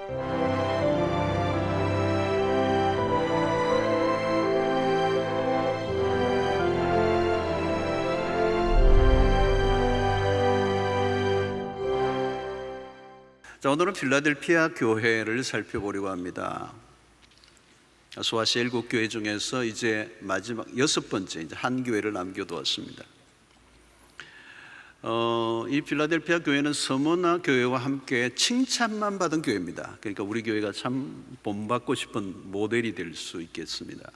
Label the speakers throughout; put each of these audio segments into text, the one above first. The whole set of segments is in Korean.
Speaker 1: 자, 오늘은 필라델피아 교회를 살펴보려고 합니다. 소아시아 7교회 중에서 이제 마지막 6번째 이제 한 교회를 남겨두었습니다. 이 필라델피아 교회는 서머나 교회와 함께 칭찬만 받은 교회입니다. 그러니까 우리 교회가 참 본받고 싶은 모델이 될 수 있겠습니다.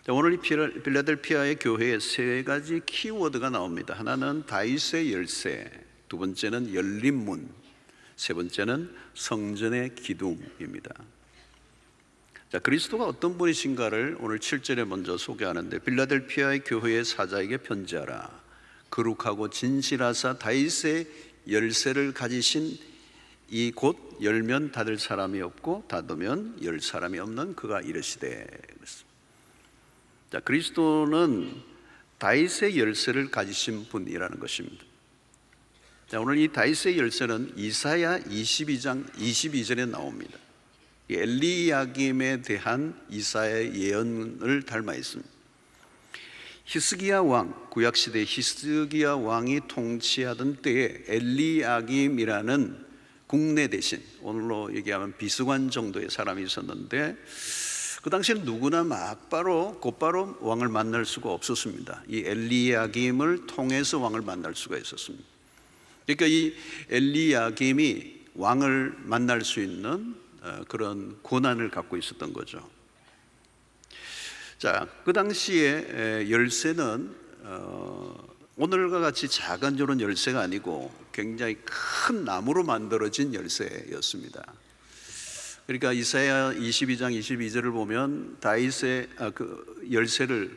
Speaker 1: 자, 오늘 이 필라델피아의 교회에 세 가지 키워드가 나옵니다. 하나는 다윗의 열쇠, 두 번째는 열린 문, 세 번째는 성전의 기둥입니다. 자, 그리스도가 어떤 분이신가를 오늘 7절에 먼저 소개하는데, 필라델피아의 교회의 사자에게 편지하라. 거룩하고 진실하사 다윗의 열쇠를 가지신 이 곧 열면 닫을 사람이 없고 닫으면 열 사람이 없는 그가 이르시되. 자, 그리스도는 다윗의 열쇠를 가지신 분이라는 것입니다. 자, 오늘 이 다윗의 열쇠는 이사야 22장 22절에 나옵니다. 엘리야김에 대한 이사야의 예언을 닮아 있습니다. 히스기야 왕, 구약시대 히스기야 왕이 통치하던 때에 엘리야김이라는 국내 대신, 오늘로 얘기하면 비서관 정도의 사람이 있었는데, 그 당시에는 누구나 곧바로 왕을 만날 수가 없었습니다. 이 엘리야김을 통해서 왕을 만날 수가 있었습니다. 그러니까 이 엘리야김이 왕을 만날 수 있는 그런 권한을 갖고 있었던 거죠. 자, 그 당시에 열쇠는 오늘과 같이 작은 이런 열쇠가 아니고 굉장히 큰 나무로 만들어진 열쇠였습니다. 그러니까 이사야 22장 22절을 보면 다윗의 그 열쇠를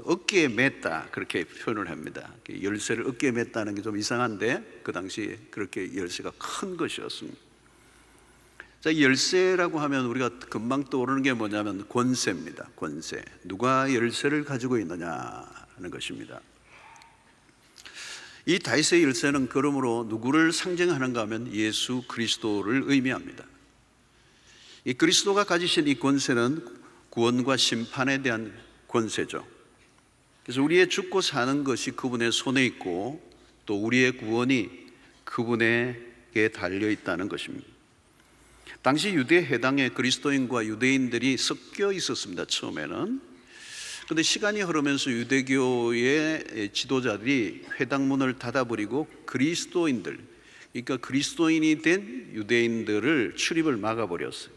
Speaker 1: 어깨에 맸다, 그렇게 표현을 합니다. 열쇠를 어깨에 맸다는 게 좀 이상한데 그 당시 그렇게 열쇠가 큰 것이었습니다. 자, 이 열쇠라고 하면 우리가 금방 떠오르는 게 뭐냐면 권세입니다. 권세. 누가 열쇠를 가지고 있느냐 하는 것입니다. 이 다윗의 열쇠는 그러므로 누구를 상징하는가 하면 예수 그리스도를 의미합니다. 이 그리스도가 가지신 이 권세는 구원과 심판에 대한 권세죠. 그래서 우리의 죽고 사는 것이 그분의 손에 있고 또 우리의 구원이 그분에게 달려 있다는 것입니다. 당시 유대 해당의 그리스도인과 유대인들이 섞여 있었습니다. 처음에는. 그런데 시간이 흐르면서 유대교의 지도자들이 회당문을 닫아버리고 그리스도인들, 그러니까 그리스도인이 된 유대인들을 출입을 막아버렸어요.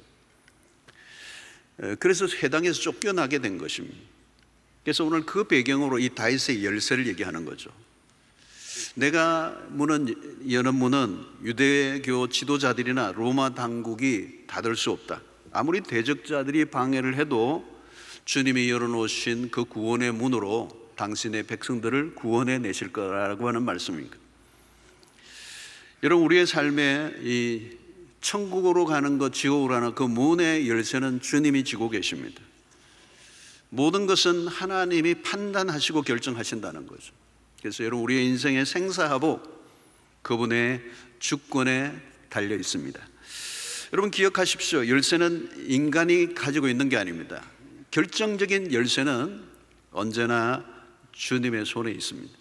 Speaker 1: 그래서 회당에서 쫓겨나게 된 것입니다. 그래서 오늘 그 배경으로 이 다윗의 열쇠를 얘기하는 거죠. 내가 여는 문은 유대교 지도자들이나 로마 당국이 닫을 수 없다. 아무리 대적자들이 방해를 해도 주님이 열어놓으신 그 구원의 문으로 당신의 백성들을 구원해 내실 거라고 하는 말씀입니다. 여러분, 우리의 삶에 이 천국으로 가는 것, 지옥으로 가는 그 문의 열쇠는 주님이 쥐고 계십니다. 모든 것은 하나님이 판단하시고 결정하신다는 거죠. 그래서 여러분, 우리의 인생의 생사하복 그분의 주권에 달려 있습니다. 여러분, 기억하십시오. 열쇠는 인간이 가지고 있는 게 아닙니다. 결정적인 열쇠는 언제나 주님의 손에 있습니다.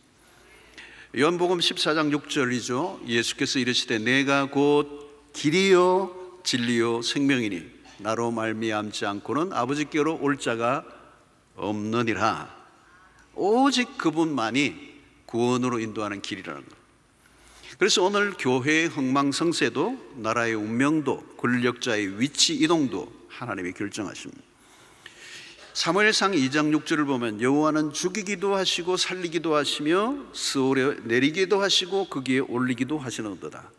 Speaker 1: 요한복음 14장 6절이죠. 예수께서 이르시되 내가 곧 길이요 진리요 생명이니 나로 말미암지 않고는 아버지께로 올 자가 없느니라. 오직 그분만이 구원으로 인도하는 길이라는 것. 그래서 오늘 교회의 흥망성쇠도 나라의 운명도 권력자의 위치 이동도 하나님이 결정하십니다. 사무엘상 2장 6절을 보면 여호와는 죽이기도 하시고 살리기도 하시며 스올에 내리기도 하시고 거기에 올리기도 하시는도다.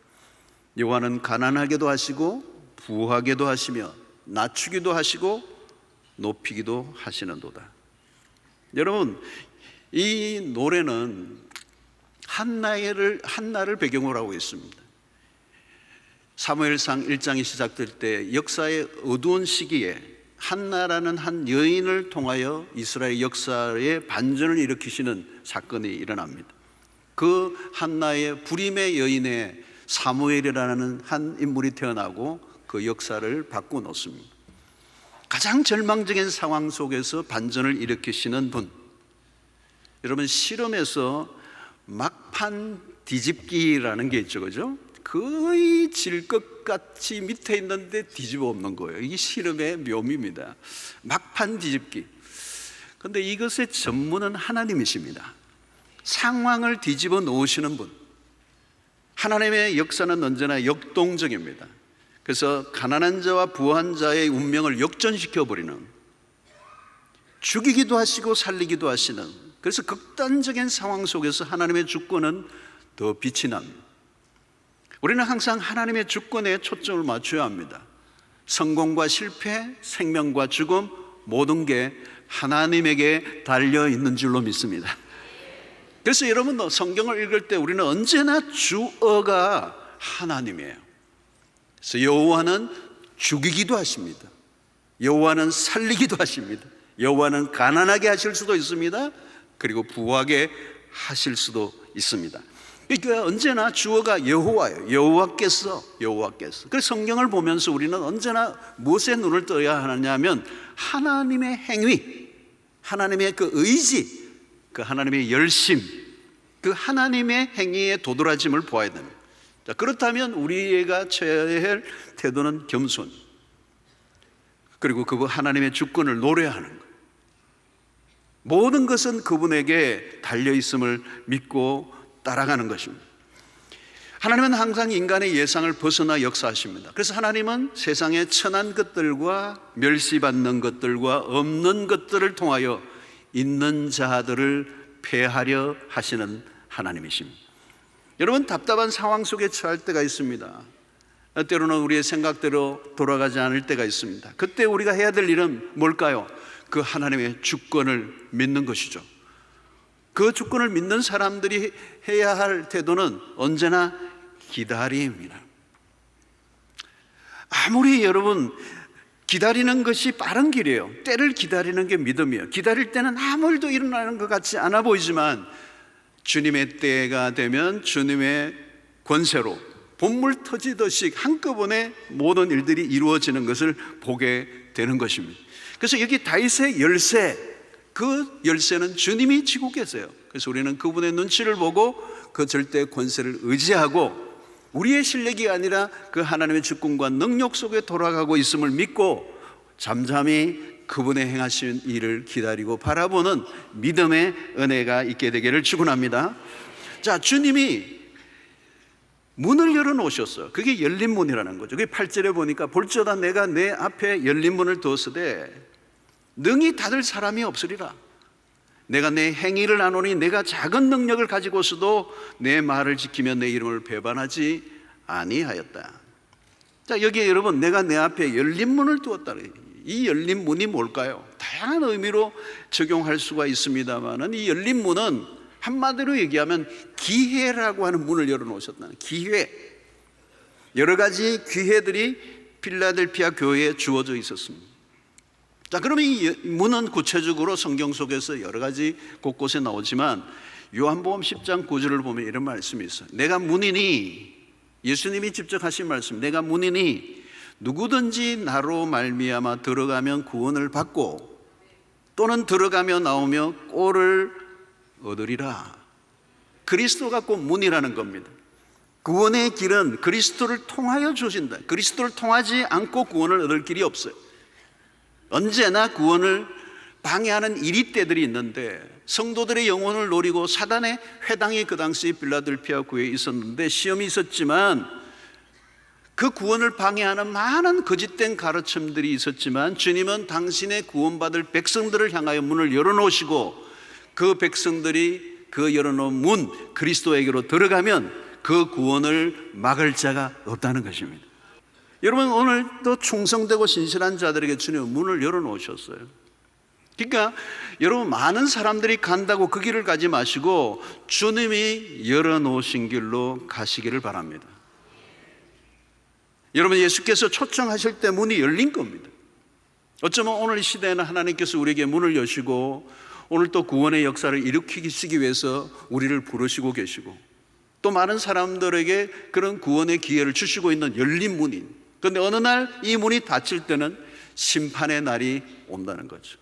Speaker 1: 여호와는 가난하게도 하시고 부하게도 하시며 낮추기도 하시고 높이기도 하시는도다. 여러분, 이 노래는 한나를 배경으로 하고 있습니다. 사무엘상 1장이 시작될 때 역사의 어두운 시기에 한나라는 한 여인을 통하여 이스라엘 역사의 반전을 일으키시는 사건이 일어납니다. 그 한나의 불임의 여인의 사무엘이라는 한 인물이 태어나고 그 역사를 바꾸어 놓습니다. 가장 절망적인 상황 속에서 반전을 일으키시는 분. 여러분, 실험에서 막판 뒤집기라는 게 있죠, 그죠? 거의 질 것 같이 밑에 있는데 뒤집어 엎는 거예요. 이게 실험의 묘미입니다. 막판 뒤집기. 그런데 이것의 전문은 하나님이십니다. 상황을 뒤집어 놓으시는 분. 하나님의 역사는 언제나 역동적입니다. 그래서 가난한 자와 부한 자의 운명을 역전시켜 버리는, 죽이기도 하시고 살리기도 하시는, 그래서 극단적인 상황 속에서 하나님의 주권은 더 빛이 납니다. 우리는 항상 하나님의 주권에 초점을 맞춰야 합니다. 성공과 실패, 생명과 죽음, 모든 게 하나님에게 달려 있는 줄로 믿습니다. 그래서 여러분도 성경을 읽을 때 우리는 언제나 주어가 하나님이에요. 그래서 여호와는 죽이기도 하십니다. 여호와는 살리기도 하십니다. 여호와는 가난하게 하실 수도 있습니다. 그리고 부하게 하실 수도 있습니다. 그러니까 언제나 주어가 여호와예요. 여호와께서. 그래서 성경을 보면서 우리는 언제나 무엇에 눈을 떠야 하느냐면 하나님의 행위, 하나님의 그 의지, 그 하나님의 열심, 그 하나님의 행위의 도드라짐을 보아야 됩니다. 자, 그렇다면 우리가 취해야 할 태도는 겸손, 그리고 그 하나님의 주권을 노래하는 것. 모든 것은 그분에게 달려있음을 믿고 따라가는 것입니다. 하나님은 항상 인간의 예상을 벗어나 역사하십니다. 그래서 하나님은 세상의 천한 것들과 멸시받는 것들과 없는 것들을 통하여 있는 자들을 폐하려 하시는 하나님이십니다. 여러분, 답답한 상황 속에 처할 때가 있습니다. 때로는 우리의 생각대로 돌아가지 않을 때가 있습니다. 그때 우리가 해야 될 일은 뭘까요? 그 하나님의 주권을 믿는 것이죠. 그 주권을 믿는 사람들이 해야 할 태도는 언제나 기다림입니다. 아무리 여러분 기다리는 것이 빠른 길이에요. 때를 기다리는 게 믿음이에요. 기다릴 때는 아무 일도 일어나는 것 같지 않아 보이지만 주님의 때가 되면 주님의 권세로 본물 터지듯이 한꺼번에 모든 일들이 이루어지는 것을 보게 되는 것입니다. 그래서 여기 다윗의 열쇠, 그 열쇠는 주님이 쥐고 계세요. 그래서 우리는 그분의 눈치를 보고 그 절대 권세를 의지하고 우리의 실력이 아니라 그 하나님의 주권과 능력 속에 돌아가고 있음을 믿고 잠잠히 그분의 행하신 일을 기다리고 바라보는 믿음의 은혜가 있게 되기를 축원합니다. 자, 주님이 문을 열어놓으셨어요. 그게 열린 문이라는 거죠. 그게 8절에 보니까 볼지어다 내가 내 앞에 열린 문을 두었으되 능히 닫을 사람이 없으리라. 내가 내 행위를 아노니 내가 작은 능력을 가지고서도 내 말을 지키며 내 이름을 배반하지 아니하였다. 자, 여기에 여러분, 내가 내 앞에 열린 문을 두었다. 이 열린 문이 뭘까요? 다양한 의미로 적용할 수가 있습니다만 이 열린 문은 한마디로 얘기하면 기회라고 하는 문을 열어놓으셨다는 기회. 여러 가지 기회들이 필라델피아 교회에 주어져 있었습니다. 자, 그러면 이 문은 구체적으로 성경 속에서 여러 가지 곳곳에 나오지만 요한복음 10장 9절을 보면 이런 말씀이 있어요. 내가 문이니, 예수님이 직접 하신 말씀, 내가 문이니 누구든지 나로 말미암아 들어가면 구원을 받고 또는 들어가며 나오며 꼴을 얻으리라. 그리스도가 꼭 문이라는 겁니다. 구원의 길은 그리스도를 통하여 주신다. 그리스도를 통하지 않고 구원을 얻을 길이 없어요. 언제나 구원을 방해하는 이리떼들이 있는데 성도들의 영혼을 노리고 사단의 회당이 그 당시 빌라델피아 교회에 있었는데 시험이 있었지만 그 구원을 방해하는 많은 거짓된 가르침들이 있었지만 주님은 당신의 구원받을 백성들을 향하여 문을 열어놓으시고 그 백성들이 그 열어놓은 문 그리스도에게로 들어가면 그 구원을 막을 자가 없다는 것입니다. 여러분, 오늘 또 충성되고 신실한 자들에게 주님은 문을 열어놓으셨어요. 그러니까 여러분, 많은 사람들이 간다고 그 길을 가지 마시고 주님이 열어놓으신 길로 가시기를 바랍니다. 여러분, 예수께서 초청하실 때 문이 열린 겁니다. 어쩌면 오늘 이 시대에는 하나님께서 우리에게 문을 여시고 오늘 또 구원의 역사를 일으키시기 위해서 우리를 부르시고 계시고 또 많은 사람들에게 그런 구원의 기회를 주시고 있는 열린 문인 그런데 어느 날 이 문이 닫힐 때는 심판의 날이 온다는 거죠.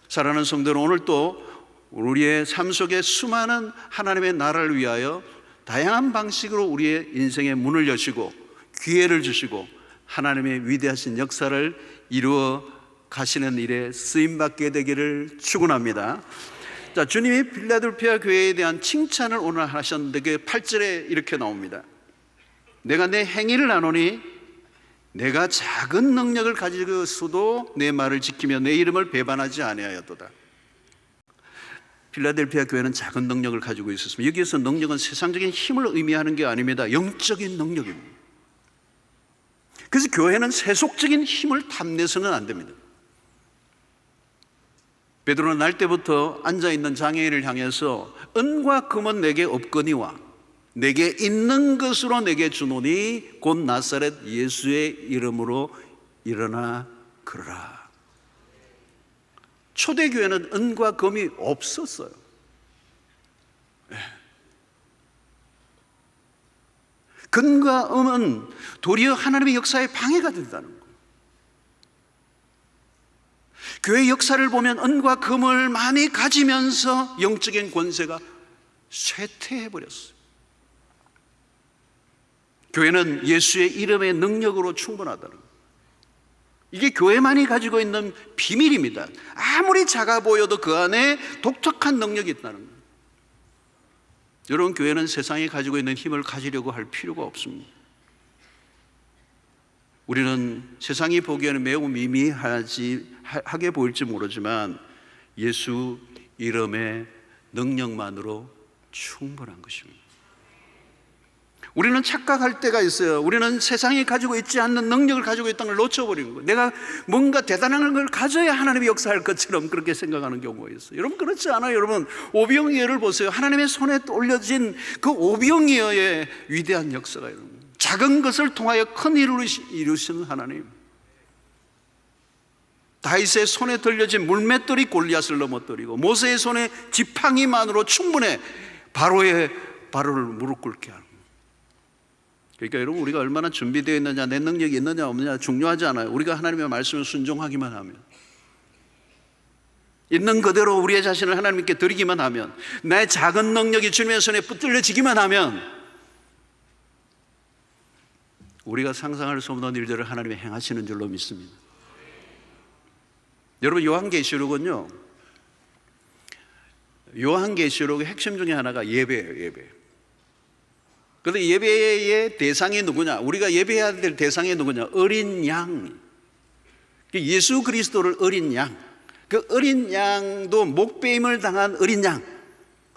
Speaker 1: 사랑하는 성도는 오늘 또 우리의 삶 속에 수많은 하나님의 나라를 위하여 다양한 방식으로 우리의 인생의 문을 여시고 기회를 주시고 하나님의 위대하신 역사를 이루어 가시는 일에 쓰임받게 되기를 축원합니다. 자, 주님이 필라델피아 교회에 대한 칭찬을 오늘 하셨는데 그 8절에 이렇게 나옵니다. 내가 내 행위를 아노니 내가 작은 능력을 가지고서도 내 말을 지키며 내 이름을 배반하지 아니하였도다. 필라델피아 교회는 작은 능력을 가지고 있었습니다. 여기에서 능력은 세상적인 힘을 의미하는 게 아닙니다. 영적인 능력입니다. 그래서 교회는 세속적인 힘을 탐내서는 안 됩니다. 베드로는 날 때부터 앉아있는 장애인을 향해서 은과 금은 내게 없거니와 내게 있는 것으로 내게 주노니 곧 나사렛 예수의 이름으로 일어나 걸어라. 초대교회는 은과 금이 없었어요. 금과 음은 도리어 하나님의 역사에 방해가 된다는 거예요. 교회 역사를 보면 은과 금을 많이 가지면서 영적인 권세가 쇠퇴해버렸어요. 교회는 예수의 이름의 능력으로 충분하다는 거예요. 이게 교회만이 가지고 있는 비밀입니다. 아무리 작아 보여도 그 안에 독특한 능력이 있다는 거예요. 여러분, 교회는 세상이 가지고 있는 힘을 가지려고 할 필요가 없습니다. 우리는 세상이 보기에는 매우 미미하게 보일지 모르지만 예수 이름의 능력만으로 충분한 것입니다. 우리는 착각할 때가 있어요. 우리는 세상이 가지고 있지 않는 능력을 가지고 있다는 걸 놓쳐버리는 거예요. 내가 뭔가 대단한 걸 가져야 하나님이 역사할 것처럼 그렇게 생각하는 경우가 있어요. 여러분, 그렇지 않아요. 여러분, 오병이어를 보세요. 하나님의 손에 올려진 그 오병이어의 위대한 역사가 여러분, 작은 것을 통하여 큰 일을 이루시는 하나님. 다윗의 손에 들려진 물맷돌이 골리앗을 넘어뜨리고 모세의 손에 지팡이만으로 충분해 바로의 바로를 무릎 꿇게 하는. 그러니까 여러분, 우리가 얼마나 준비되어 있느냐, 내 능력이 있느냐 없느냐 중요하지 않아요. 우리가 하나님의 말씀을 순종하기만 하면, 있는 그대로 우리의 자신을 하나님께 드리기만 하면, 나의 작은 능력이 주님의 손에 붙들려지기만 하면 우리가 상상할 수 없는 일들을 하나님이 행하시는 줄로 믿습니다. 여러분, 요한계시록은요, 요한계시록의 핵심 중에 하나가 예배예요. 예배. 그런데 예배의 대상이 누구냐? 우리가 예배해야 될 대상이 누구냐? 어린 양. 예수 그리스도를 어린 양. 그 어린 양도 목배임을 당한 어린 양.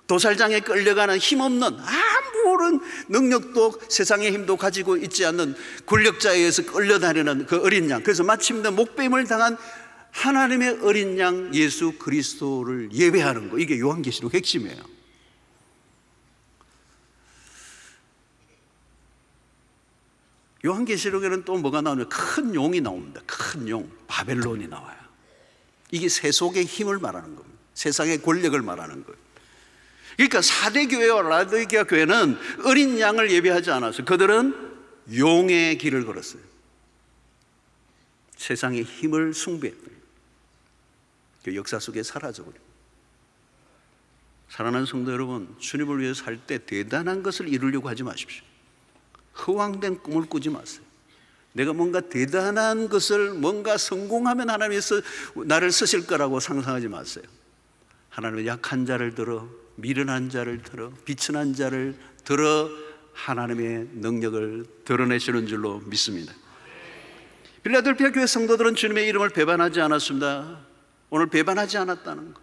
Speaker 1: 도살장에 끌려가는 힘없는 아무런 능력도 세상의 힘도 가지고 있지 않는 권력자에 의해서 끌려다니는 그 어린 양. 그래서 마침내 목배임을 당한 하나님의 어린 양 예수 그리스도를 예배하는 거. 이게 요한계시록 핵심이에요. 요한계시록에는 또 뭐가 나오냐면 큰 용이 나옵니다. 큰 용, 바벨론이 나와요. 이게 세속의 힘을 말하는 겁니다. 세상의 권력을 말하는 거예요. 그러니까 4대 교회와 라디오기아 교회는 어린 양을 예배하지 않았어요. 그들은 용의 길을 걸었어요. 세상의 힘을 숭배했어요. 그 역사 속에 사라져버려요. 사랑하는 성도 여러분, 주님을 위해 살 때 대단한 것을 이루려고 하지 마십시오. 허황된 꿈을 꾸지 마세요. 내가 뭔가 대단한 것을, 뭔가 성공하면 하나님께서 나를 쓰실 거라고 상상하지 마세요. 하나님은 약한 자를 들어, 미련한 자를 들어, 비천한 자를 들어 하나님의 능력을 드러내시는 줄로 믿습니다. 필라델피아 교회 성도들은 주님의 이름을 배반하지 않았습니다. 오늘 배반하지 않았다는 것.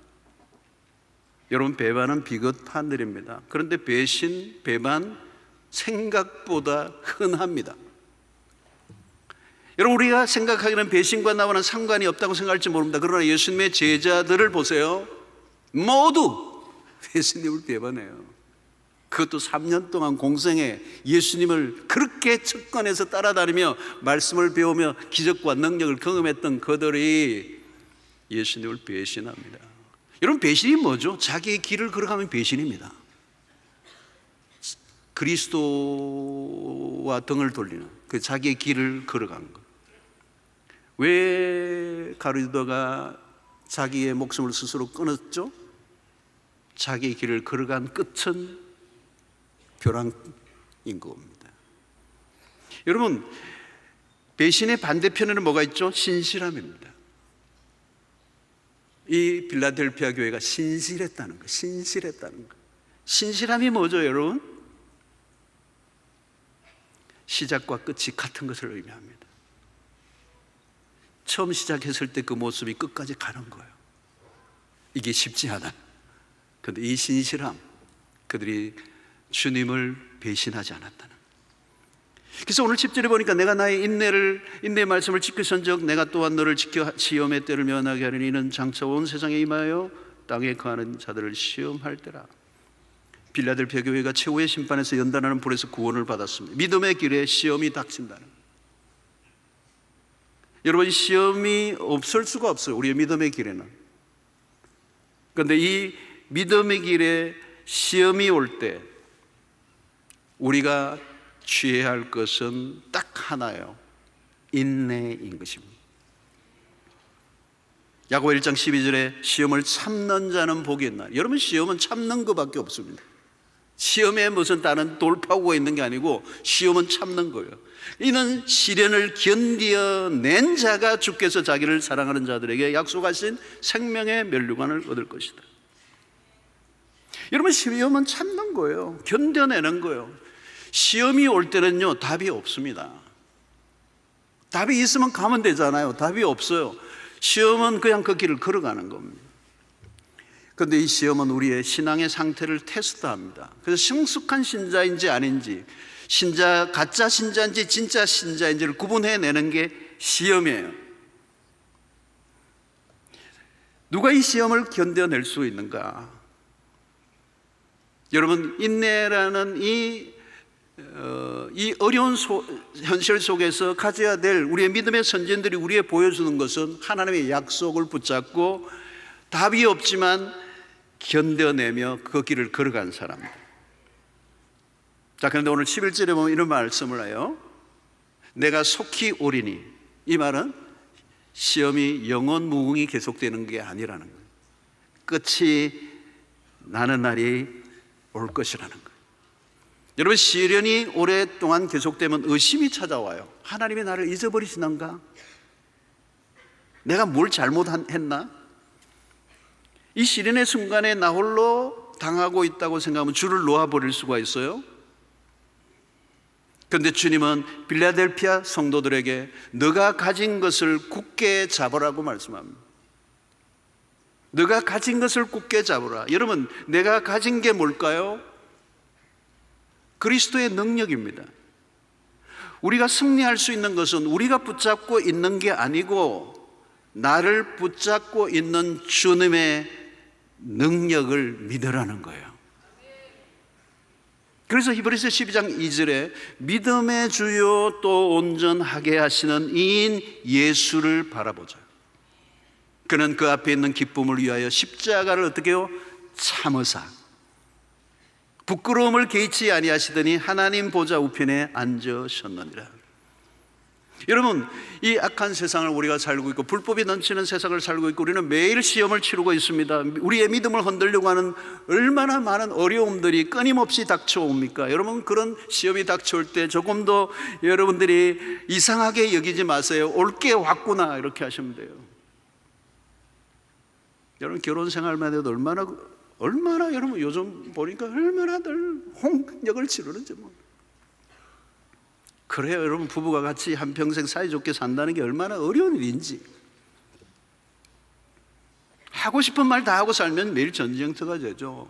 Speaker 1: 여러분, 배반은 비겁한 일입니다. 그런데 배신, 배반 생각보다 흔합니다. 여러분, 우리가 생각하기는 배신과 나와는 상관이 없다고 생각할지 모릅니다. 그러나 예수님의 제자들을 보세요. 모두 예수님을 배반해요. 그것도 3년 동안 공생에 예수님을 그렇게 측근해서 따라다니며 말씀을 배우며 기적과 능력을 경험했던 그들이 예수님을 배신합니다. 여러분, 배신이 뭐죠? 자기의 길을 걸어가면 배신입니다. 그리스도와 등을 돌리는 그 자기의 길을 걸어간 것. 왜 가룟유다가 자기의 목숨을 스스로 끊었죠? 자기의 길을 걸어간 끝은 벼랑인 겁니다. 여러분, 배신의 반대편에는 뭐가 있죠? 신실함입니다. 이 빌라델피아 교회가 신실했다는 거, 신실했다는 거. 신실함이 뭐죠, 여러분? 시작과 끝이 같은 것을 의미합니다. 처음 시작했을 때 그 모습이 끝까지 가는 거예요. 이게 쉽지 않아요. 그런데 이 신실함, 그들이 주님을 배신하지 않았다는. 그래서 오늘 10절에 보니까 내가 나의 인내의 말씀을 지키선즉 내가 또한 너를 지켜 시험의 때를 면하게 하리니 이는 장차 온 세상에 임하여 땅에 거하는 자들을 시험할 때라. 빌라델피아 교회가 최후의 심판에서 연단하는 불에서 구원을 받았습니다. 믿음의 길에 시험이 닥친다는. 여러분, 시험이 없을 수가 없어요, 우리의 믿음의 길에는. 그런데 이 믿음의 길에 시험이 올 때 우리가 취해야 할 것은 딱 하나예요. 인내인 것입니다. 야고보 1장 12절에 시험을 참는 자는 복이 있나. 여러분, 시험은 참는 것밖에 없습니다. 시험에 무슨 다른 돌파구가 있는 게 아니고 시험은 참는 거예요. 이는 시련을 견디어낸 자가 주께서 자기를 사랑하는 자들에게 약속하신 생명의 면류관을 얻을 것이다. 여러분, 시험은 참는 거예요. 견뎌내는 거예요. 시험이 올 때는요, 답이 없습니다. 답이 있으면 가면 되잖아요. 답이 없어요. 시험은 그냥 그 길을 걸어가는 겁니다. 그런데 이 시험은 우리의 신앙의 상태를 테스트합니다. 그래서 성숙한 신자인지 아닌지, 가짜 신자인지 진짜 신자인지를 구분해내는 게 시험이에요. 누가 이 시험을 견뎌낼 수 있는가? 여러분, 인내라는 이 어려운 현실 속에서 가져야 될 우리의 믿음의 선진들이 우리에게 보여주는 것은 하나님의 약속을 붙잡고 답이 없지만 견뎌내며 그 길을 걸어간 사람들. 자, 그런데 오늘 11절에 보면 이런 말씀을 해요. 내가 속히 오리니. 이 말은 시험이 영원 무궁히 계속되는 게 아니라는 거예요. 끝이 나는 날이 올 것이라는 거예요. 여러분, 시련이 오랫동안 계속되면 의심이 찾아와요. 하나님이 나를 잊어버리시는가? 내가 뭘 잘못했나? 이 시련의 순간에 나 홀로 당하고 있다고 생각하면 주를 놓아버릴 수가 있어요. 그런데 주님은 빌라델피아 성도들에게 너가 가진 것을 굳게 잡으라고 말씀합니다. 너가 가진 것을 굳게 잡으라. 여러분, 내가 가진 게 뭘까요? 그리스도의 능력입니다. 우리가 승리할 수 있는 것은 우리가 붙잡고 있는 게 아니고 나를 붙잡고 있는 주님의 능력을 믿으라는 거예요. 그래서 히브리서 12장 2절에 믿음의 주요 또 온전하게 하시는 이인 예수를 바라보자. 그는 그 앞에 있는 기쁨을 위하여 십자가를 어떻게 해요? 참으사 부끄러움을 개의치 아니하시더니 하나님 보좌 우편에 앉으셨느니라. 여러분, 이 악한 세상을 우리가 살고 있고 불법이 넘치는 세상을 살고 있고 우리는 매일 시험을 치르고 있습니다. 우리의 믿음을 흔들려고 하는 얼마나 많은 어려움들이 끊임없이 닥쳐옵니까? 여러분, 그런 시험이 닥쳐올 때 조금 더 여러분들이 이상하게 여기지 마세요. 올 게 왔구나 이렇게 하시면 돼요. 여러분, 결혼 생활만 해도 얼마나 여러분 요즘 보니까 얼마나들 홍역을 치르는지 뭐. 그래요, 여러분, 부부가 같이 한평생 사이좋게 산다는 게 얼마나 어려운 일인지. 하고 싶은 말 다 하고 살면 매일 전쟁터가 되죠.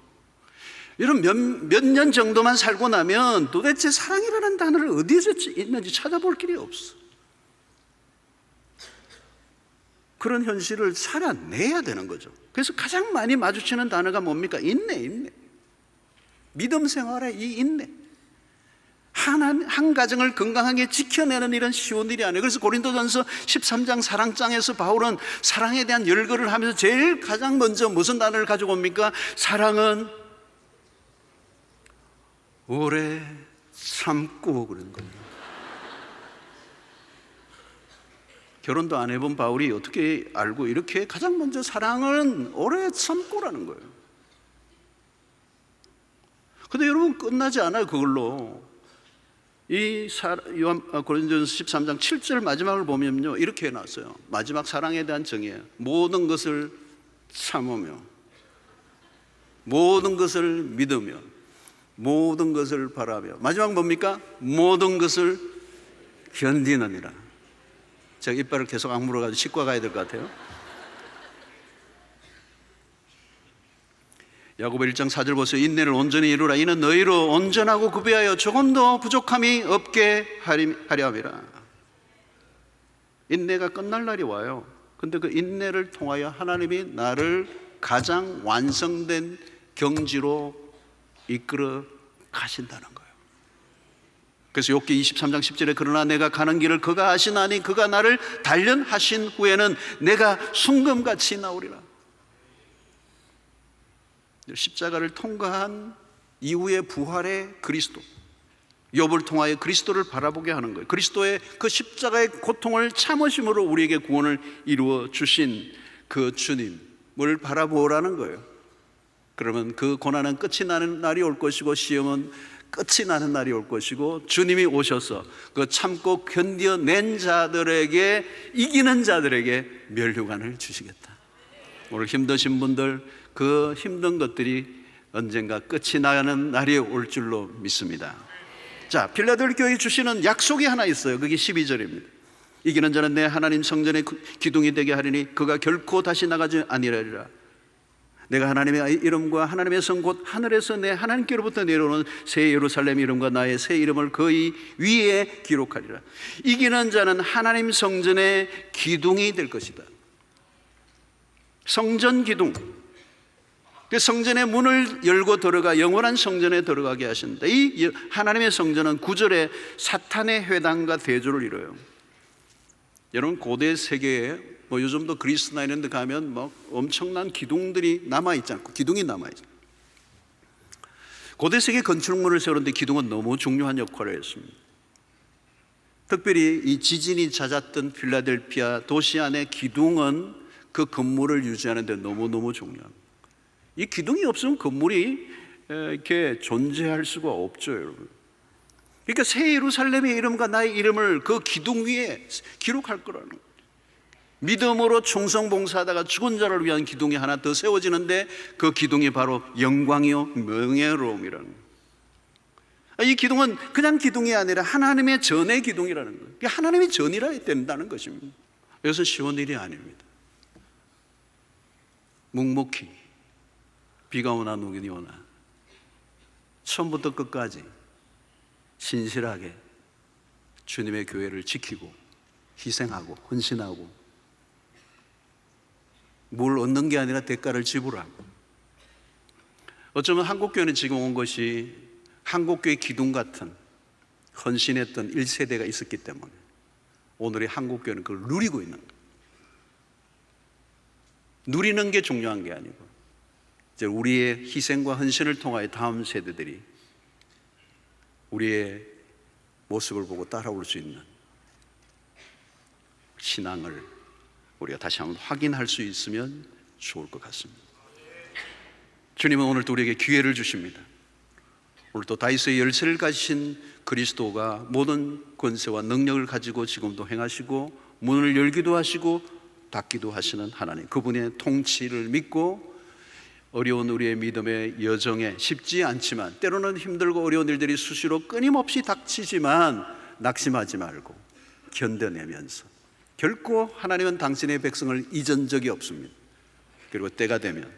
Speaker 1: 여러분, 몇 년 정도만 살고 나면 도대체 사랑이라는 단어를 어디에서 있는지 찾아볼 길이 없어. 그런 현실을 살아내야 되는 거죠. 그래서 가장 많이 마주치는 단어가 뭡니까? 인내. 믿음 생활의 이 인내. 한 가정을 건강하게 지켜내는 일은 쉬운 일이 아니에요. 그래서 고린도전서 13장 사랑장에서 바울은 사랑에 대한 열거를 하면서 제일 가장 먼저 무슨 단어를 가지고 옵니까? 사랑은 오래 참고 그런 겁니다. 결혼도 안 해본 바울이 어떻게 알고 이렇게 가장 먼저 사랑은 오래 참고라는 거예요. 근데 여러분 끝나지 않아요. 그걸로 이 고린도전서 13장 7절 마지막을 보면요 이렇게 해놨어요. 마지막 사랑에 대한 정의예요. 모든 것을 참으며 모든 것을 믿으며 모든 것을 바라며 마지막 뭡니까? 모든 것을 견디느니라. 제가 이빨을 계속 악물어가지고 치과 가야 될 것 같아요. 야고보 1장 4절 보세요. 인내를 온전히 이루라. 이는 너희로 온전하고 구비하여 조금도 부족함이 없게 하려 함이라. 인내가 끝날 날이 와요. 근데 그 인내를 통하여 하나님이 나를 가장 완성된 경지로 이끌어 가신다는 거예요. 그래서 욥기 23장 10절에 그러나 내가 가는 길을 그가 아시나니 그가 나를 단련하신 후에는 내가 순금같이 나오리라. 십자가를 통과한 이후의 부활의 그리스도, 욥을 통하여 그리스도를 바라보게 하는 거예요. 그리스도의 그 십자가의 고통을 참으심으로 우리에게 구원을 이루어 주신 그 주님을 바라보라는 거예요. 그러면 그 고난은 끝이 나는 날이 올 것이고 시험은 끝이 나는 날이 올 것이고 주님이 오셔서 그 참고 견뎌낸 자들에게, 이기는 자들에게 면류관을 주시겠다. 오늘 힘드신 분들, 그 힘든 것들이 언젠가 끝이 나는 날이 올 줄로 믿습니다. 자, 필라델피아 교회에 주시는 약속이 하나 있어요. 그게 12절입니다. 이기는 자는 내 하나님 성전의 기둥이 되게 하리니 그가 결코 다시 나가지 아니하리라. 내가 하나님의 이름과 하나님의 성 곧 하늘에서 내 하나님께로부터 내려오는 새 예루살렘 이름과 나의 새 이름을 그의 위에 기록하리라. 이기는 자는 하나님 성전의 기둥이 될 것이다. 성전 기둥, 그 성전의 문을 열고 들어가 영원한 성전에 들어가게 하신다. 이 하나님의 성전은 9절에 사탄의 회당과 대조를 이뤄요. 여러분 고대 세계에 요즘도 그리스나 이런 데 가면 엄청난 기둥들이 남아있지 않고 기둥이 남아있죠. 고대 세계 건축물을 세우는데 기둥은 너무 중요한 역할을 했습니다. 특별히 이 지진이 잦았던 필라델피아 도시 안의 기둥은 그 건물을 유지하는 데 너무너무 중요합니다. 이 기둥이 없으면 건물이 이렇게 존재할 수가 없죠, 여러분. 그러니까 새 예루살렘의 이름과 나의 이름을 그 기둥 위에 기록할 거라는 거예요. 믿음으로 충성봉사하다가 죽은 자를 위한 기둥이 하나 더 세워지는데 그 기둥이 바로 영광이요 명예로움이라는 거예요. 이 기둥은 그냥 기둥이 아니라 하나님의 전의 기둥이라는 거예요. 하나님의 전이라 된다는 것입니다. 이것은 쉬운 일이 아닙니다. 묵묵히 비가 오나 눈이 오나 처음부터 끝까지 신실하게 주님의 교회를 지키고 희생하고 헌신하고 뭘 얻는 게 아니라 대가를 지불하고, 어쩌면 한국교회는 지금 온 것이 한국교회 기둥 같은 헌신했던 1세대가 있었기 때문에 오늘의 한국교회는 그걸 누리고 있는 거예요. 누리는 게 중요한 게 아니고 이제 우리의 희생과 헌신을 통하여 다음 세대들이 우리의 모습을 보고 따라올 수 있는 신앙을 우리가 다시 한번 확인할 수 있으면 좋을 것 같습니다. 주님은 오늘 또 우리에게 기회를 주십니다. 오늘 또 다윗의 열쇠를 가지신 그리스도가 모든 권세와 능력을 가지고 지금도 행하시고 문을 열기도 하시고 닫기도 하시는 하나님, 그분의 통치를 믿고 어려운 우리의 믿음의 여정에 쉽지 않지만 때로는 힘들고 어려운 일들이 수시로 끊임없이 닥치지만 낙심하지 말고 견뎌내면서 결코 하나님은 당신의 백성을 잊은 적이 없습니다. 그리고 때가 되면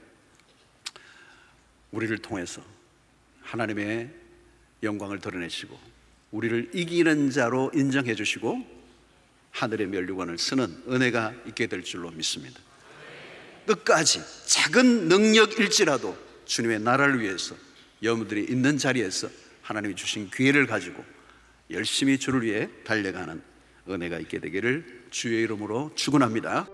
Speaker 1: 우리를 통해서 하나님의 영광을 드러내시고 우리를 이기는 자로 인정해 주시고 하늘의 면류관을 쓰는 은혜가 있게 될 줄로 믿습니다. 끝까지 작은 능력일지라도 주님의 나라를 위해서 여러분들이 있는 자리에서 하나님이 주신 기회를 가지고 열심히 주를 위해 달려가는 은혜가 있게 되기를 주의 이름으로 축원합니다.